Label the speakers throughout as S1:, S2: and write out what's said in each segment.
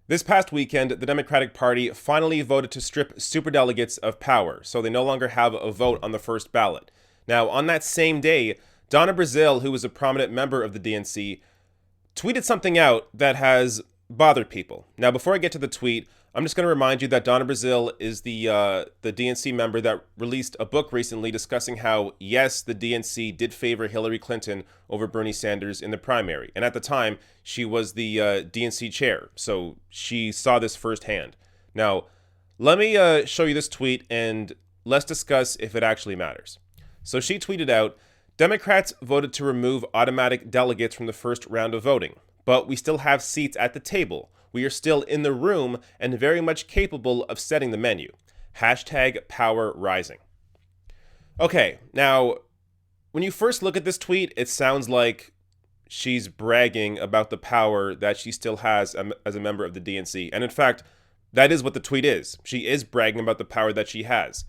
S1: This past weekend, the Democratic Party finally voted to strip superdelegates of power, so they no longer have a vote on the first ballot. Now, on that same day, Donna Brazile, who is a prominent member of the DNC, tweeted something out that has bothered people. Now, before I get to the tweet, I'm just going to remind you that Donna Brazile is the DNC member that released a book recently discussing how, yes, the DNC did favor Hillary Clinton over Bernie Sanders in the primary. And at the time, she was the DNC chair, so she saw this firsthand. Now, let me show you this tweet and let's discuss if it actually matters. So she tweeted out, Democrats voted to remove automatic delegates from the first round of voting, but we still have seats at the table. We are still in the room and very much capable of setting the menu. Hashtag power rising. Okay, now, when you first look at this tweet, it sounds like she's bragging about the power that she still has as a member of the DNC. And in fact, that is what the tweet is. She is bragging about the power that she has.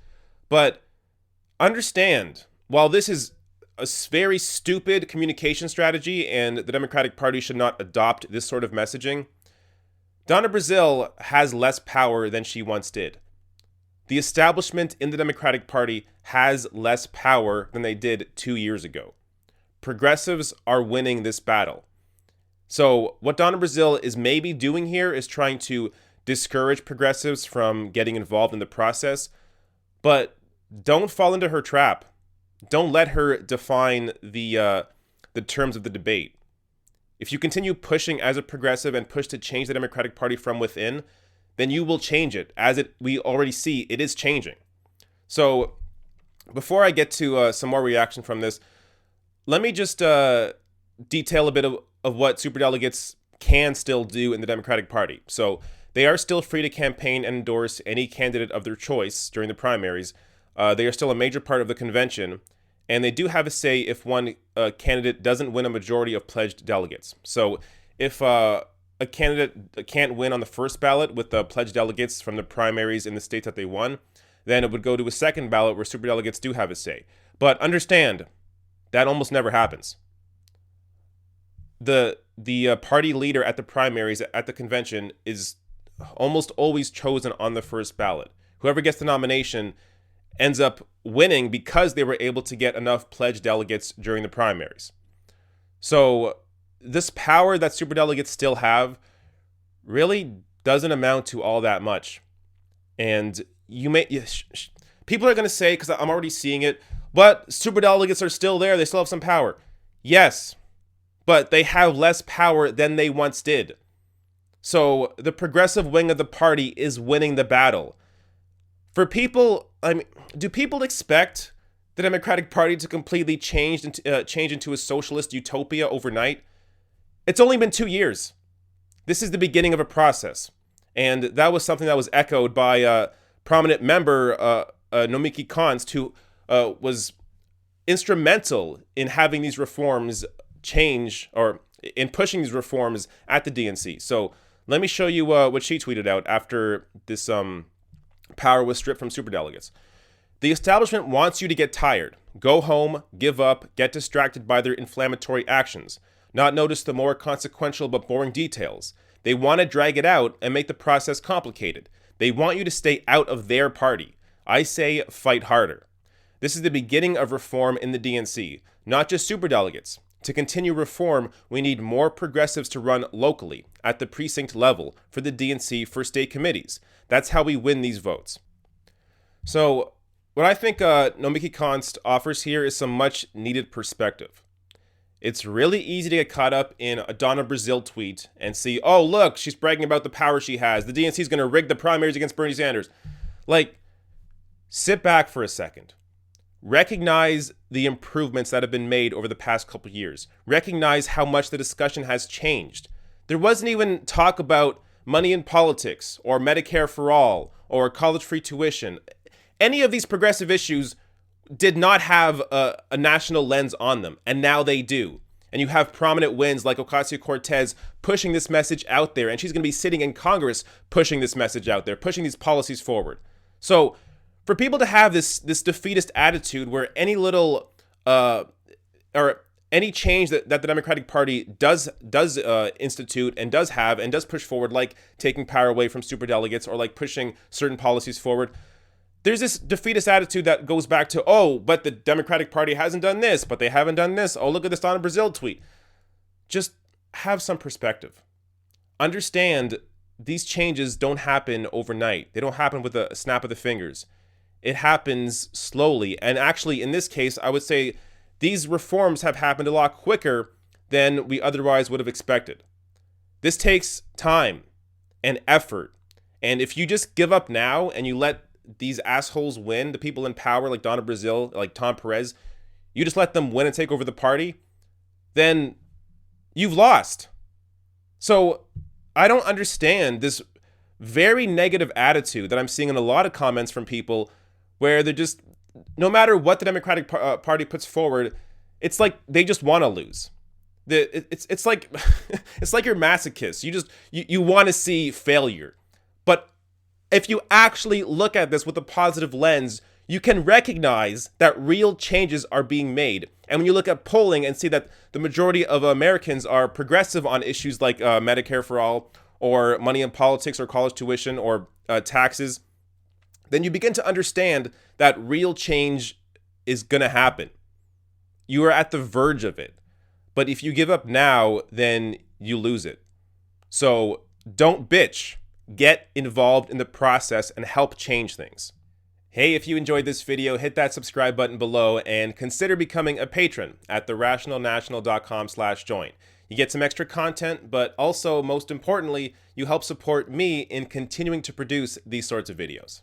S1: But understand, while this is a very stupid communication strategy and the Democratic Party should not adopt this sort of messaging, Donna Brazile has less power than she once did. The establishment in the Democratic Party has less power than they did 2 years ago. Progressives are winning this battle. So what Donna Brazile is maybe doing here is trying to discourage progressives from getting involved in the process, but don't fall into her trap. Don't let her define the terms of the debate. If you continue pushing as a progressive and push to change the Democratic Party from within, then you will change it. We already see, it is changing. So before I get to some more reaction from this, let me just detail a bit of what superdelegates can still do in the Democratic Party. So they are still free to campaign and endorse any candidate of their choice during the primaries. They are still a major part of the convention. And they do have a say if one candidate doesn't win a majority of pledged delegates. So if a candidate can't win on the first ballot with the pledged delegates from the primaries in the states that they won, then it would go to a second ballot where superdelegates do have a say. But understand, that almost never happens. The party leader at the primaries at the convention is almost always chosen on the first ballot. Whoever gets the nomination ends up winning because they were able to get enough pledged delegates during the primaries. So this power that superdelegates still have really doesn't amount to all that much. And people are going to say, because I'm already seeing it, but superdelegates are still there. They still have some power. Yes, but they have less power than they once did. So the progressive wing of the party is winning the battle. For people, do people expect the Democratic Party to completely change into a socialist utopia overnight? It's only been 2 years. This is the beginning of a process. And that was something that was echoed by a prominent member, Nomiki Konst, who was instrumental in having these reforms change, or in pushing these reforms at the DNC. So let me show you what she tweeted out after this power was stripped from superdelegates. The establishment wants you to get tired, go home, give up, get distracted by their inflammatory actions, not notice the more consequential but boring details. They want to drag it out and make the process complicated. They want you to stay out of their party. I say fight harder. This is the beginning of reform in the DNC, not just superdelegates. To continue reform, we need more progressives to run locally, at the precinct level, for the DNC for state committees. That's how we win these votes. So, what I think Nomiki Konst offers here is some much needed perspective. It's really easy to get caught up in a Donna Brazile tweet and see, oh, look, she's bragging about the power she has. The DNC is going to rig the primaries against Bernie Sanders. Sit back for a second. Recognize the improvements that have been made over the past couple of years. Recognize how much the discussion has changed. There wasn't even talk about money in politics or Medicare for all or college free tuition. Any of these progressive issues did not have a national lens on them, and now they do. And you have prominent wins like Ocasio-Cortez pushing this message out there, and she's going to be sitting in Congress pushing this message out there, pushing these policies forward. So for people to have this defeatist attitude where any little or any change that the Democratic Party does institute and does have and does push forward, like taking power away from superdelegates or like pushing certain policies forward, there's this defeatist attitude that goes back to, oh, but the Democratic Party hasn't done this, but they haven't done this. Oh, look at this Donna Brazile tweet. Just have some perspective. Understand these changes don't happen overnight. They don't happen with a snap of the fingers. It happens slowly. And actually, in this case, I would say these reforms have happened a lot quicker than we otherwise would have expected. This takes time and effort. And if you just give up now and you let these assholes win, the people in power like Donna Brazile, like Tom Perez, you just let them win and take over the party, then you've lost. So I don't understand this very negative attitude that I'm seeing in a lot of comments from people where they're just, no matter what the Democratic Party puts forward, it's like they just want to lose. It's like it's like you're masochists. You want to see failure. But if you actually look at this with a positive lens, you can recognize that real changes are being made. And when you look at polling and see that the majority of Americans are progressive on issues like Medicare for all, or money in politics, or college tuition, or taxes, then you begin to understand that real change is going to happen. You are at the verge of it. But if you give up now, then you lose it. So don't bitch. Get involved in the process and help change things. Hey, if you enjoyed this video, hit that subscribe button below and consider becoming a patron at therationalnational.com/join. You get some extra content, but also, most importantly, you help support me in continuing to produce these sorts of videos.